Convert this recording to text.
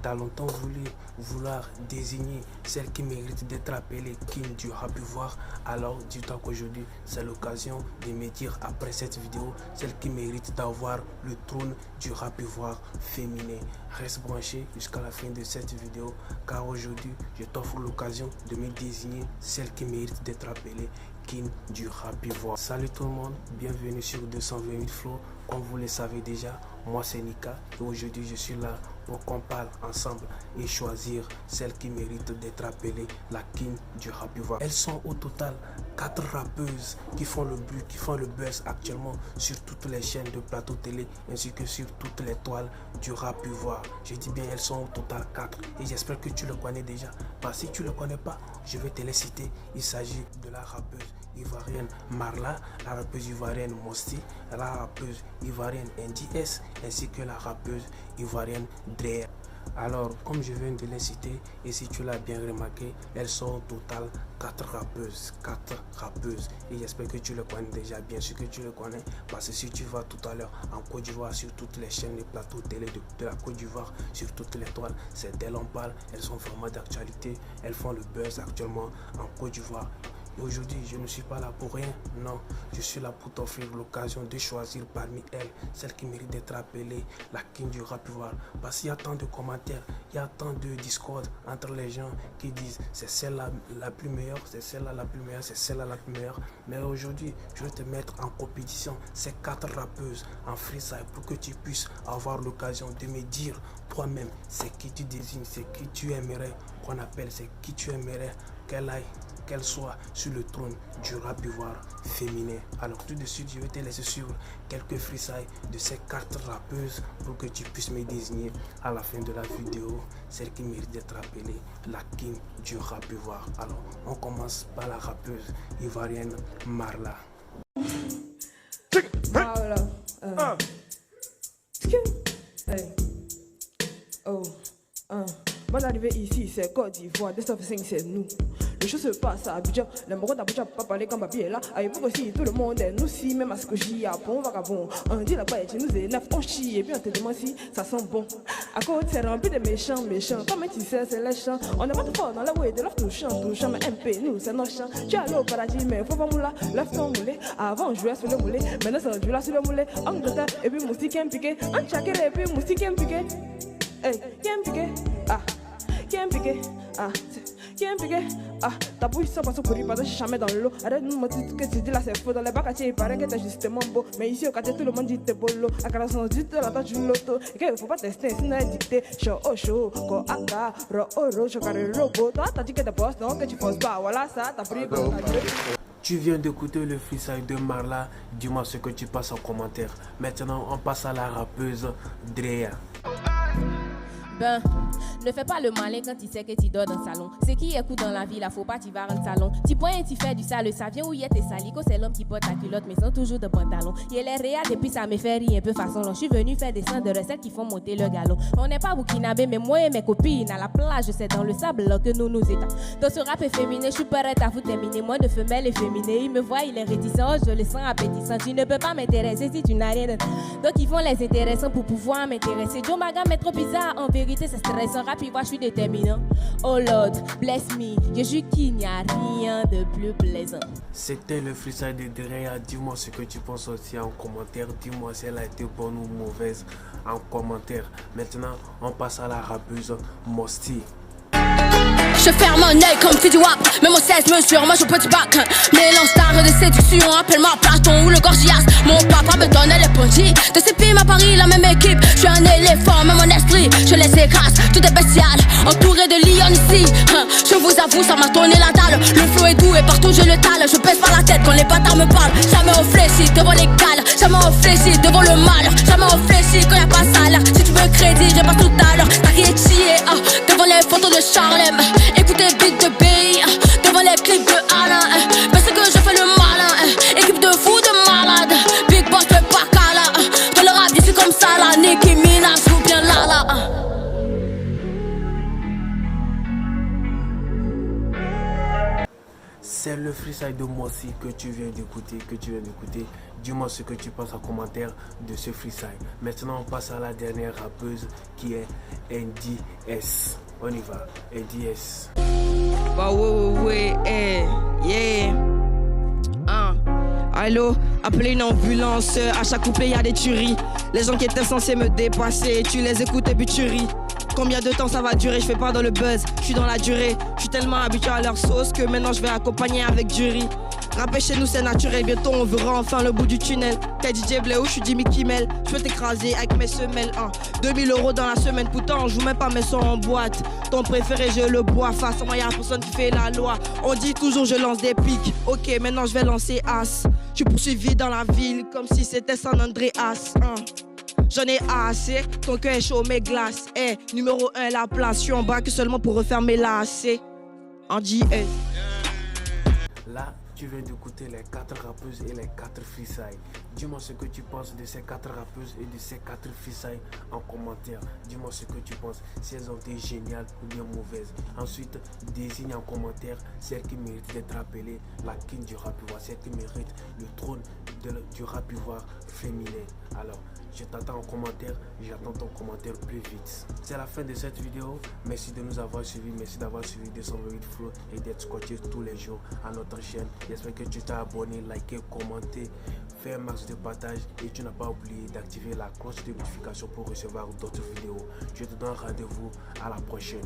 t'as longtemps vouloir désigner celle qui mérite d'être appelée King du rap ivoire, alors dis-toi qu'aujourd'hui c'est l'occasion de me dire après cette vidéo celle qui mérite d'avoir le trône du rap ivoire féminin. Reste branché jusqu'à la fin de cette vidéo car aujourd'hui je t'offre l'occasion de me désigner celle qui mérite d'être appelée King du rap ivoire. Salut tout le monde, bienvenue sur 228 Flow. Comme vous le savez déjà, moi c'est Nika et aujourd'hui je suis là pour qu'on parle ensemble et choisir celle qui mérite d'être appelée la King du rap ivoire. Elles sont au total 4 rappeuses qui font le buzz actuellement sur toutes les chaînes de plateau télé ainsi que sur toutes les toiles du rap ivoire. Je dis bien elles sont au total 4 et j'espère que tu le connais déjà. Parce que si tu ne le connais pas, je vais te les citer. Il s'agit de la rappeuse ivoirienne Marla, la rappeuse ivoirienne Mosti, la rappeuse ivoirienne NDS ainsi que la rappeuse ivoirienne Drea. Alors, comme je viens de les citer, et si tu l'as bien remarqué, elles sont au total 4 rappeuses. Et j'espère que tu le connais déjà, bien sûr que tu le connais, parce que si tu vas tout à l'heure en Côte d'Ivoire, sur toutes les chaînes de plateaux télé de la Côte d'Ivoire, sur toutes les toiles, c'est d'elles on parle, elles sont vraiment d'actualité, elles font le buzz actuellement en Côte d'Ivoire. Et aujourd'hui, je ne suis pas là pour rien, non, je suis là pour t'offrir l'occasion de choisir parmi elles celle qui mérite d'être appelée la King du rap ivoire. Parce qu'il y a tant de commentaires, il y a tant de discord entre les gens qui disent c'est celle-là la plus meilleure, c'est celle-là la plus meilleure, c'est celle-là la plus meilleure. Mais aujourd'hui, je vais te mettre en compétition ces 4 rappeuses en freestyle pour que tu puisses avoir l'occasion de me dire toi-même c'est qui tu désignes, c'est qui tu aimerais qu'on appelle, c'est qui tu aimerais qu'elle soit sur le trône du rap ivoire féminin. Alors tout de suite, je vais te laisser suivre quelques freestyles de ces 4 rappeuses pour que tu puisses me désigner à la fin de la vidéo celle qui mérite d'être appelée la King du rap ivoire. Alors on commence par la rappeuse ivoirienne Marla. Marla. Bonne arrivée ici, c'est Côte d'Ivoire, 205 c'est nous. Les choses se passent à Abidjan, les morons d'Abidjan pas parler comme Babi est là. À l'époque aussi, tout le monde est nous si, même à ce que j'y a bon vagabond. On dit là-bas, et tu nous énerves, on chie, et puis on te demande si ça sent bon. À côté, c'est rempli de méchants. Comme tu sais, c'est les chants. On n'est pas trop fort dans la way de leur touchant, mais MP, nous, c'est nos chants. Tu es allé au paradis, mais faut pas moula, lève ton moulé. Avant, on jouait sur le moulé, maintenant, c'est du là sur le moulé. Angleterre, et puis moustique aime piqué. Un chakere, et puis moustique aime piqué. Hey, qui aime piqué? Ah. Qui aime piquer? Ah, qui aime piquer? Ah, ta bouche sans passer pour y passer jamais dans l'eau. Arrête de me dire que tu dis là c'est faux. Dans les bacs il paraît que t'es justement beau. Mais ici au quartier tout le monde dit t'es bolo. À 40 dit la tâche du loto. Et qu'il faut pas tester, sinon elle dicté. Show oh show, ko aka, ro oh ro, chokare robo. Toi t'as dit que t'es boss, non que tu forces pas. Voilà ça, t'as pris pour ta gueule. Tu viens d'écouter le freestyle de Marla, dis-moi ce que tu passes en commentaire. Maintenant on passe à la rappeuse Drea. Ben, ne fais pas le malin quand tu sais que tu dors dans le salon. C'est qui écoute dans la vie, là, faut pas tu vas dans le salon. Tu pointes et tu fais du sale, ça vient où y est tes salico, c'est l'homme qui porte la culotte, mais sans toujours de pantalon. Il est réel et puis ça me fait rire un peu façon long. Je suis venu faire des sons de recettes qui font monter le galon. On n'est pas burkinabé, mais moi et mes copines, à la plage, c'est dans le sable là que nous nous étends. Dans ce rap efféminé, je suis prête à vous terminer. Moi de femelle efféminée, il me voit, il est réticent, je le sens appétissant. Tu ne peux pas m'intéresser si tu n'as rien de... Donc ils font les intéressants pour pouvoir m'intéresser. Joe Magam est trop bizarre, en vérité c'est stressant. Rap, je suis déterminant. Oh Lord, bless me. Je jure qu'il n'y a rien de plus plaisant. C'était le freestyle de Drea. Dis-moi ce que tu penses aussi en commentaire. Dis-moi si elle a été bonne ou mauvaise en commentaire. Maintenant, on passe à la rappeuse Mosti. Je ferme mon œil comme tu dis wap. Mais mon 16 mesures, moi je petit bac. Mélange d'art et de séduction, appelle-moi Platon ou le Gorgias. Mon papa me donnait les pontis. De ces films à Paris, la même équipe. Je suis un éléphant, mais mon esprit, je les écrase. Tout est bestial, entouré de lions ici. Je vous avoue, ça m'a tourné la dalle. Le flow est doux et partout je le tale. Je pèse pas la tête quand les bâtards me parlent. Jamais on fléchit devant les cales. Jamais on fléchit devant le mal. Jamais on fléchit quand y'a pas salaire. Si tu veux crédit, je passe tout à l'heure. T'as qui est chié, devant les photos de Charlem. Écoutez beat de B, devant les clips de Alain. Parce que je fais le malin, équipe de fous de malades. Big boss fait pas cala. Dans le rap, je suis comme ça là. Nicki Minaj ou bien Lala. C'est le freestyle de Mossy que tu viens d'écouter, Dis-moi ce que tu penses en commentaire de ce freestyle. Maintenant, on passe à la dernière rappeuse qui est NDS. On y va, NDS. Bah ouais, yeah. Allô, appelez une ambulance, à chaque couplet y a des tueries. Les gens qui étaient censés me dépasser, tu les écoutes et puis tu ris. Combien de temps ça va durer, je fais pas dans le buzz, je suis dans la durée. Je suis tellement habitué à leur sauce que maintenant je vais accompagner avec du riz. Rapper chez nous c'est naturel, bientôt on verra enfin le bout du tunnel. T'es DJ Bléou, je suis Jimmy Kimmel. Je peux t'écraser avec mes semelles, 2000 € dans la semaine, pourtant on joue même pas mes sons en boîte. Ton préféré je le bois, face à moi y'a personne qui fait la loi. On dit toujours je lance des pics, ok maintenant je vais lancer As. Je suis poursuivi dans la ville comme si c'était San Andreas. J'en ai assez, ton cœur est chaud mes glaces. Numéro 1 la place, je suis en bas que seulement pour refaire mes lacets. En JS. Là, tu viens d'écouter les 4 rappeuses et les 4 freestyles. Dis-moi ce que tu penses de ces 4 rappeuses et de ces 4 freestyles en commentaire. Dis-moi ce que tu penses, si elles ont été géniales ou bien mauvaises. Ensuite, désigne en commentaire celle qui mérite d'être appelée la king du rap ivoire, celle qui mérite le trône du rap ivoire féminin. Alors, je t'attends en commentaire, j'attends ton commentaire plus vite. C'est la fin de cette vidéo. Merci de nous avoir suivis, merci d'avoir suivi 228 Flow et d'être scotché tous les jours à notre chaîne. J'espère que tu t'es abonné, liké, commenté, fait un max de partage et tu n'as pas oublié d'activer la cloche de notification pour recevoir d'autres vidéos. Je te donne rendez-vous à la prochaine.